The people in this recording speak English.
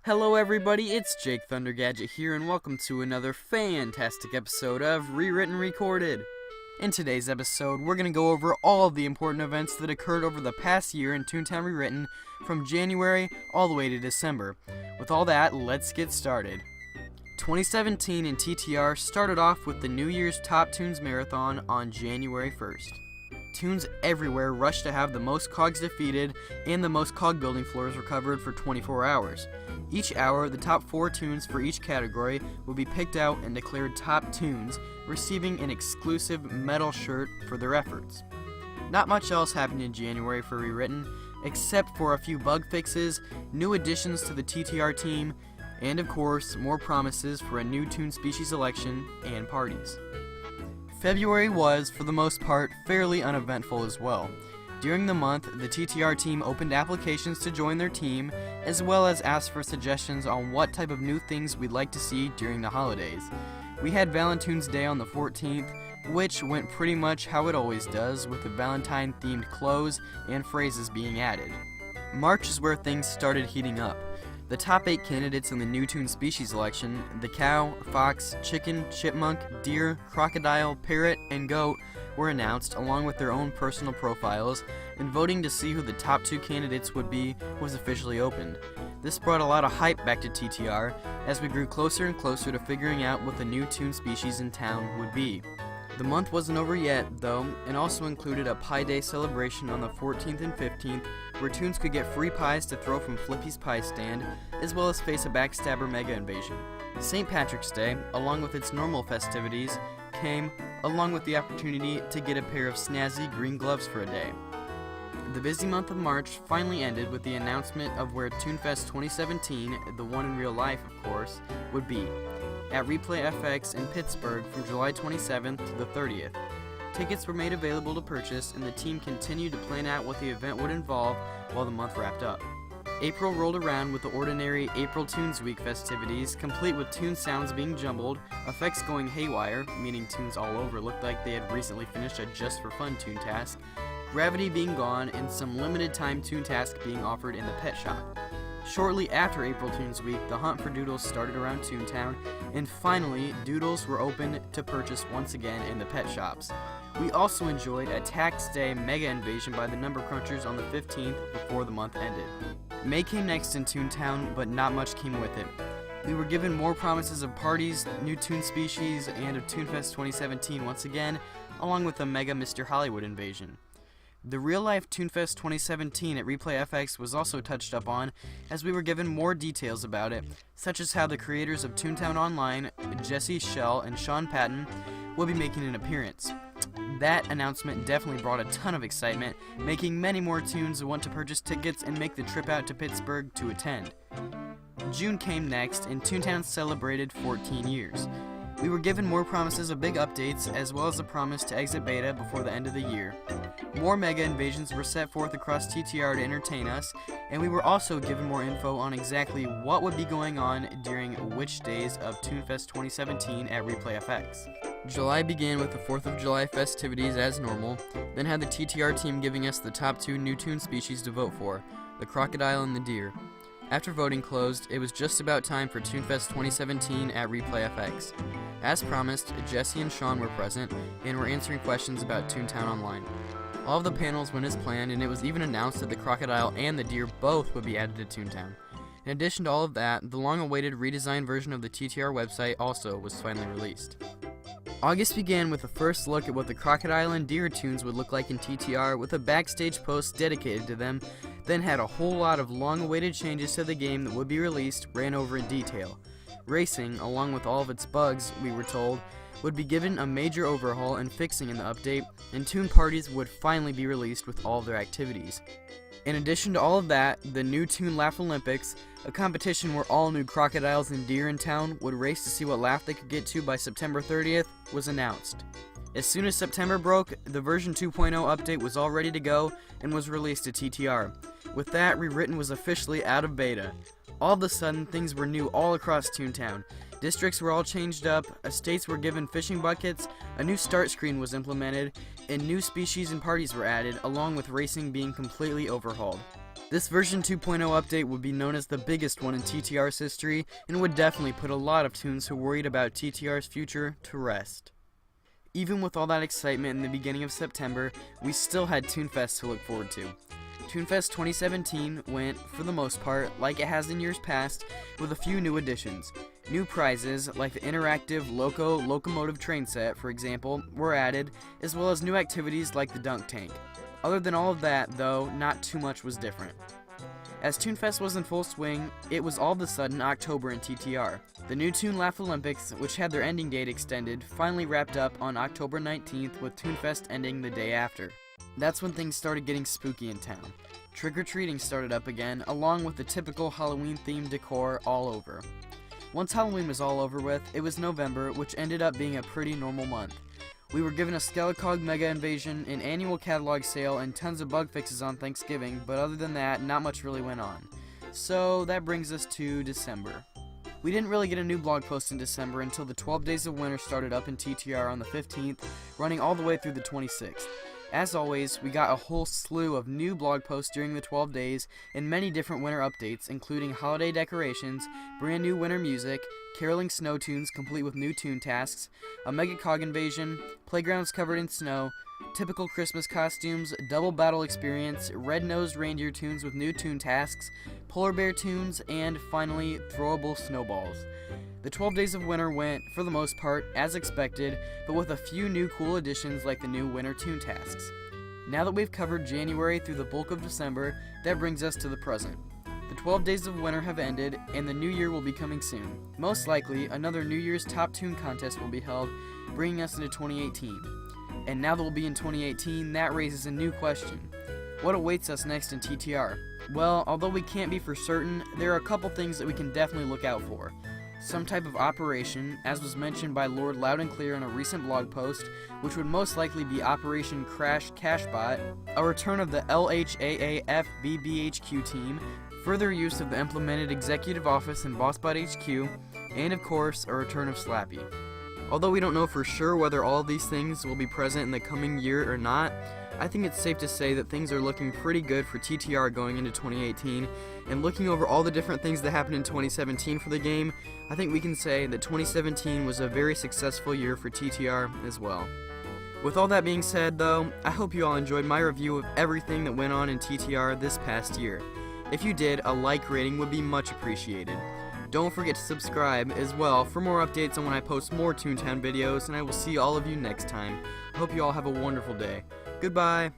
Hello everybody, it's Jake Thundergadget here, and welcome to another fantastic episode of Rewritten Recorded. In today's episode, we're going to go over all of the important events that occurred over the past year in Toontown Rewritten, from January all the way to December. With all that, let's get started. 2017 in TTR started off with the New Year's Top Toons Marathon on January 1st. Toons everywhere rushed to have the most cogs defeated and the most cog building floors recovered for 24 hours. Each hour, the top 4 toons for each category will be picked out and declared top toons, receiving an exclusive metal shirt for their efforts. Not much else happened in January for Rewritten, except for a few bug fixes, new additions to the TTR team, and of course, more promises for a new toon species election and parties. February was, for the most part, fairly uneventful as well. During the month, the TTR team opened applications to join their team, as well as asked for suggestions on what type of new things we'd like to see during the holidays. We had Valentine's Day on the 14th, which went pretty much how it always does, with the Valentine-themed clothes and phrases being added. March is where things started heating up. The top 8 candidates in the new toon species election, the cow, fox, chicken, chipmunk, deer, crocodile, parrot, and goat, were announced along with their own personal profiles, and voting to see who the top 2 candidates would be was officially opened. This brought a lot of hype back to TTR as we grew closer and closer to figuring out what the new toon species in town would be. The month wasn't over yet, though, and also included a Pie Day celebration on the 14th and 15th, where toons could get free pies to throw from Flippy's Pie Stand, as well as face a backstabber mega invasion. St. Patrick's Day, along with its normal festivities, came along with the opportunity to get a pair of snazzy green gloves for a day. The busy month of March finally ended with the announcement of where ToonFest 2017, the one in real life of course, would be, at Replay FX in Pittsburgh from July 27th to the 30th. Tickets were made available to purchase, and the team continued to plan out what the event would involve while the month wrapped up. April rolled around with the ordinary April Toons Week festivities, complete with toon sounds being jumbled, effects going haywire, meaning toons all over looked like they had recently finished a Just for Fun toon task, gravity being gone, and some limited time toon task being offered in the pet shop. Shortly after April Toons Week, the hunt for doodles started around Toontown, and finally, doodles were open to purchase once again in the pet shops. We also enjoyed a Tax Day mega invasion by the number crunchers on the 15th before the month ended. May came next in Toontown, but not much came with it. We were given more promises of parties, new toon species, and of ToonFest 2017 once again, along with a mega Mr. Hollywood invasion. The real-life ToonFest 2017 at Replay FX was also touched up on, as we were given more details about it, such as how the creators of Toontown Online, Jesse Schell and Sean Patton, will be making an appearance. That announcement definitely brought a ton of excitement, making many more toons want to purchase tickets and make the trip out to Pittsburgh to attend. June came next, and Toontown celebrated 14 years. We were given more promises of big updates, as well as a promise to exit beta before the end of the year. More mega invasions were set forth across TTR to entertain us, and we were also given more info on exactly what would be going on during which days of ToonFest 2017 at Replay FX. July began with the 4th of July festivities as normal, then had the TTR team giving us the top 2 new toon species to vote for, the crocodile and the deer. After voting closed, it was just about time for ToonFest 2017 at Replay FX. As promised, Jesse and Sean were present and were answering questions about Toontown Online. All of the panels went as planned, and it was even announced that the crocodile and the deer both would be added to Toontown. In addition to all of that, the long-awaited redesigned version of the TTR website also was finally released. August began with the first look at what the crocodile and deer toons would look like in TTR, with a backstage post dedicated to them, then had a whole lot of long-awaited changes to the game that would be released ran over in detail. Racing, along with all of its bugs, we were told, would be given a major overhaul and fixing in the update, and toon parties would finally be released with all of their activities. In addition to all of that, the new Toon Laugh Olympics, a competition where all new crocodiles and deer in town would race to see what laugh they could get to by September 30th, was announced. As soon as September broke, the version 2.0 update was all ready to go and was released to TTR. With that, Rewritten was officially out of beta. All of a sudden, things were new all across Toontown. Districts were all changed up, estates were given fishing buckets, a new start screen was implemented, and new species and parties were added, along with racing being completely overhauled. This version 2.0 update would be known as the biggest one in TTR's history, and would definitely put a lot of toons who worried about TTR's future to rest. Even with all that excitement in the beginning of September, we still had Toonfest to look forward to. Toonfest 2017 went, for the most part, like it has in years past, with a few new additions. New prizes, like the interactive locomotive train set, for example, were added, as well as new activities like the dunk tank. Other than all of that, though, not too much was different. As Toonfest was in full swing, it was all of a sudden October in TTR. The new Toon Laugh Olympics, which had their ending date extended, finally wrapped up on October 19th, with Toonfest ending the day after. That's when things started getting spooky in town. Trick-or-treating started up again, along with the typical Halloween-themed decor all over. Once Halloween was all over with, it was November, which ended up being a pretty normal month. We were given a Skelecog Mega Invasion, an annual catalog sale, and tons of bug fixes on Thanksgiving, but other than that, not much really went on. So that brings us to December. We didn't really get a new blog post in December until the 12 Days of Winter started up in TTR on the 15th, running all the way through the 26th. As always, we got a whole slew of new blog posts during the 12 days, and many different winter updates, including holiday decorations, brand new winter music, caroling snow tunes complete with new toon tasks, a Mega Cog invasion, playgrounds covered in snow, typical Christmas costumes, double battle experience, red-nosed reindeer tunes with new toon tasks, polar bear tunes, and finally, throwable snowballs. The 12 Days of Winter went, for the most part, as expected, but with a few new cool additions like the new winter toon tasks. Now that we've covered January through the bulk of December, that brings us to the present. The 12 Days of Winter have ended, and the new year will be coming soon. Most likely, another New Year's Top Toon contest will be held, bringing us into 2018. And now that we'll be in 2018, that raises a new question. What awaits us next in TTR? Well, although we can't be for certain, there are a couple things that we can definitely look out for. Some type of operation, as was mentioned by Lord Loud and Clear in a recent blog post, which would most likely be Operation Crash Cashbot, a return of the LHAAF BBHQ team, further use of the implemented Executive Office and BossBot HQ, and of course, a return of Slappy. Although we don't know for sure whether all of these things will be present in the coming year or not, I think it's safe to say that things are looking pretty good for TTR going into 2018, and looking over all the different things that happened in 2017 for the game, I think we can say that 2017 was a very successful year for TTR as well. With all that being said though, I hope you all enjoyed my review of everything that went on in TTR this past year. If you did, a like rating would be much appreciated. Don't forget to subscribe as well for more updates on when I post more Toontown videos, and I will see all of you next time. I hope you all have a wonderful day. Goodbye!